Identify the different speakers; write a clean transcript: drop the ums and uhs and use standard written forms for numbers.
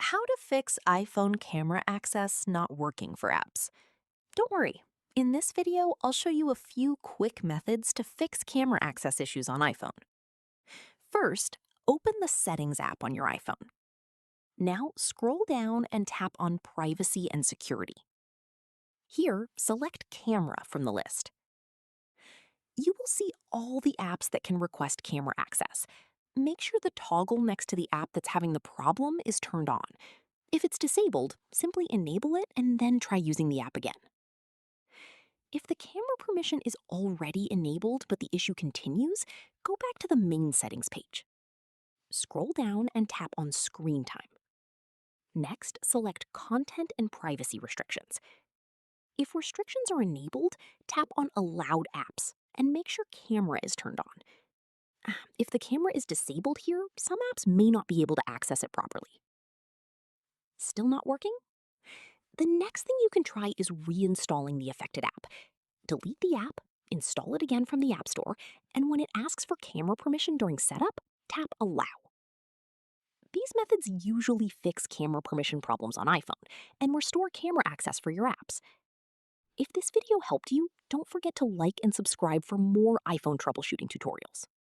Speaker 1: How to fix iPhone camera access not working for apps. Don't worry. In this video, I'll show you a few quick methods to fix camera access issues on iPhone. First, open the Settings app on your iPhone. Now, scroll down and tap on Privacy and Security. Here, select Camera from the list. You will see all the apps that can request camera access. Make sure the toggle next to the app that's having the problem is turned on. If it's disabled, simply enable it and then try using the app again. If the camera permission is already enabled but the issue continues, go back to the main settings page. Scroll down and tap on Screen Time. Next, select Content and Privacy Restrictions. If restrictions are enabled, tap on Allowed Apps and make sure Camera is turned on. If the camera is disabled here, some apps may not be able to access it properly. Still not working? The next thing you can try is reinstalling the affected app. Delete the app, install it again from the App Store, and when it asks for camera permission during setup, tap Allow. These methods usually fix camera permission problems on iPhone and restore camera access for your apps. If this video helped you, don't forget to like and subscribe for more iPhone troubleshooting tutorials.